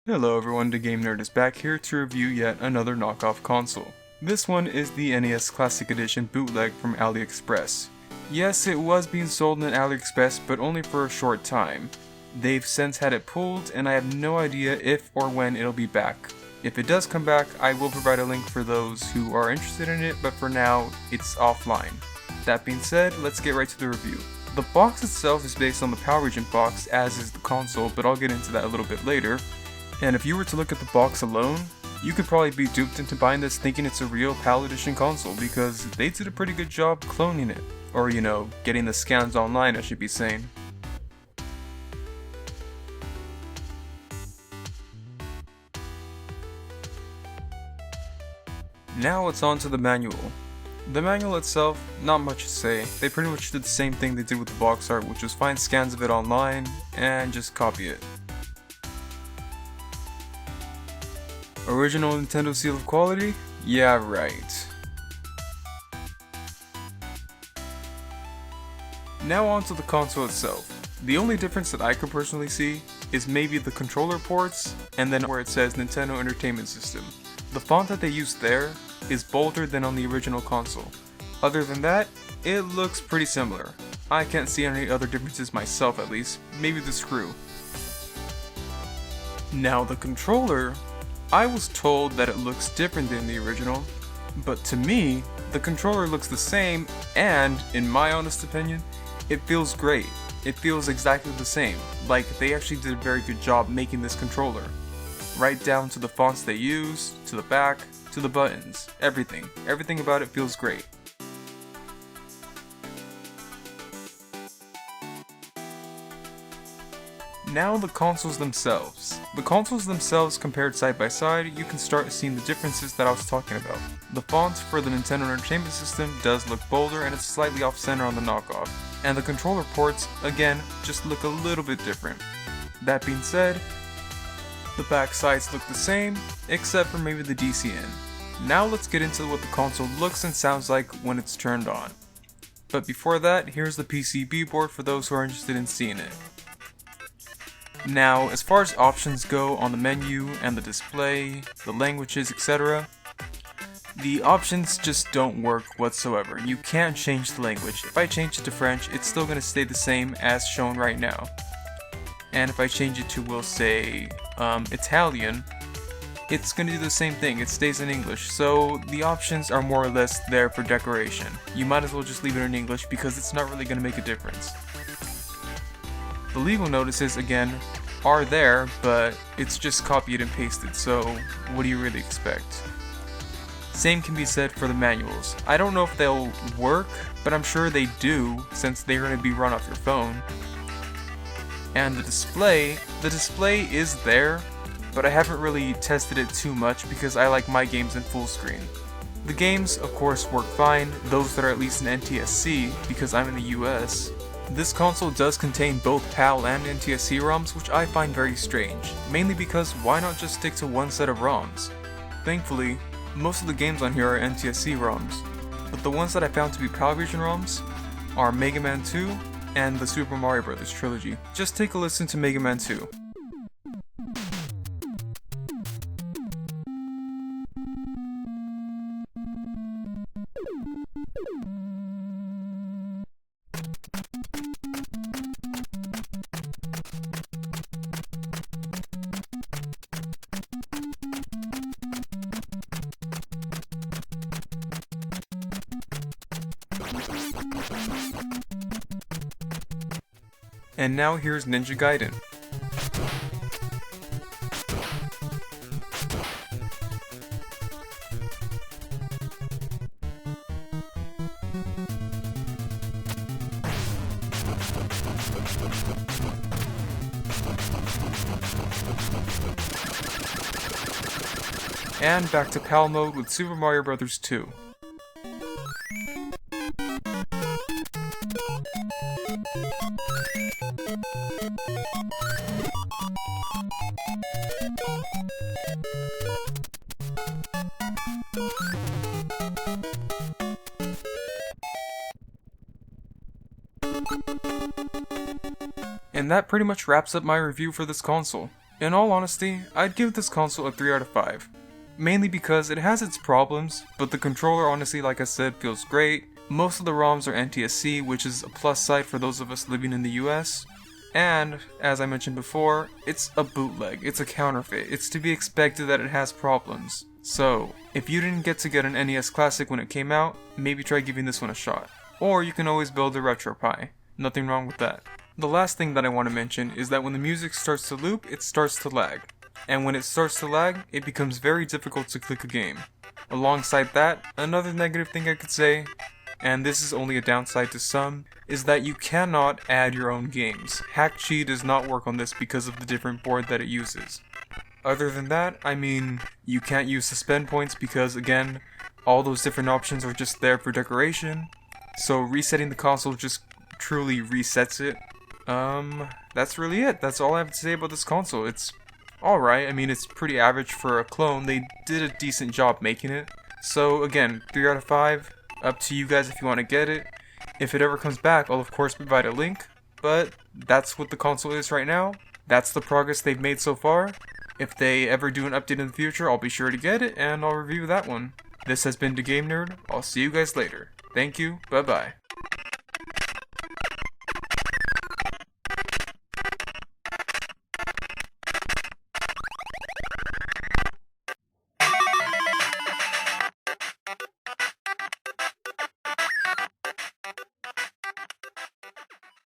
Hello everyone, the Game Nerd is back here to review yet another knockoff console. This one is the NES Classic Edition bootleg from AliExpress. Yes, it was being sold in AliExpress, but only for a short time. They've since had it pulled, and I have no idea if or when it'll be back. If it does come back, I will provide a link for those who are interested in it, but for now, it's offline. That being said, let's get right to the review. The box itself is based on the PAL Region box, as is the console, but I'll get into that a little bit later. And if you were to look at the box alone, you could probably be duped into buying this thinking it's a real PAL Edition console because they did a pretty good job cloning it. Or, you know, getting the scans online, I should be saying. Now it's on to the manual. The manual itself, not much to say. They pretty much did the same thing they did with the box art, which was find scans of it online and just copy it. Original Nintendo seal of quality? Yeah, right. Now on to the console itself. The only difference that I could personally see is maybe the controller ports and then where it says Nintendo Entertainment System. The font that they used there is bolder than on the original console. Other than that, it looks pretty similar. I can't see any other differences myself at least, maybe the screw. Now the controller, I was told that it looks different than the original, but to me, the controller looks the same and, in my honest opinion, it feels great. It feels exactly the same, like they actually did a very good job making this controller. Right down to the fonts they use, to the back, to the buttons, everything. Everything about it feels great. Now the consoles themselves. The consoles themselves compared side by side, you can start seeing the differences that I was talking about. The font for the Nintendo Entertainment System does look bolder and it's slightly off center on the knockoff. And the controller ports, again, just look a little bit different. That being said, the back sides look the same, except for maybe the DCN. Now let's get into what the console looks and sounds like when it's turned on. But before that, here's the PCB board for those who are interested in seeing it. Now, as far as options go on the menu and the display, the languages, etc., the options just don't work whatsoever. You can't change the language. If I change it to French, it's still going to stay the same as shown right now. And if I change it to, we'll say, Italian, it's going to do the same thing. It stays in English. So the options are more or less there for decoration. You might as well just leave it in English because it's not really going to make a difference. The legal notices, again, are there, but it's just copied and pasted, so what do you really expect? Same can be said for the manuals. I don't know if they'll work, but I'm sure they do, since they're going to be run off your phone. And the display is there, but I haven't really tested it too much because I like my games in full screen. The games, of course, work fine, those that are at least in NTSC, because I'm in the US. This console does contain both PAL and NTSC ROMs, which I find very strange, mainly because why not just stick to one set of ROMs? Thankfully, most of the games on here are NTSC ROMs, but the ones that I found to be PAL Region ROMs are Mega Man 2 and the Super Mario Bros. Trilogy. Just take a listen to Mega Man 2. And now here's Ninja Gaiden. And back to PAL mode with Super Mario Bros. 2. And that pretty much wraps up my review for this console. In all honesty, I'd give this console a 3 out of 5. Mainly because it has its problems, but the controller honestly, like I said, feels great. Most of the ROMs are NTSC, which is a plus side for those of us living in the US. And, as I mentioned before, it's a bootleg, it's a counterfeit, it's to be expected that it has problems. So, if you didn't get to get an NES Classic when it came out, maybe try giving this one a shot. Or you can always build a RetroPie. Nothing wrong with that. The last thing that I want to mention is that when the music starts to loop, it starts to lag. And when it starts to lag, it becomes very difficult to click a game. Alongside that, another negative thing I could say, and this is only a downside to some, is that you cannot add your own games. Hack-Chi does not work on this because of the different board that it uses. Other than that, I mean, you can't use suspend points because, again, all those different options are just there for decoration. So resetting the console just truly resets it. That's really it. That's all I have to say about this console. It's alright. I mean, it's pretty average for a clone. They did a decent job making it. So again, 3 out of 5. Up to you guys if you want to get it. If it ever comes back, I'll of course provide a link. But that's what the console is right now. That's the progress they've made so far. If they ever do an update in the future, I'll be sure to get it and I'll review that one. This has been The Game Nerd. I'll see you guys later. Thank you. Bye bye.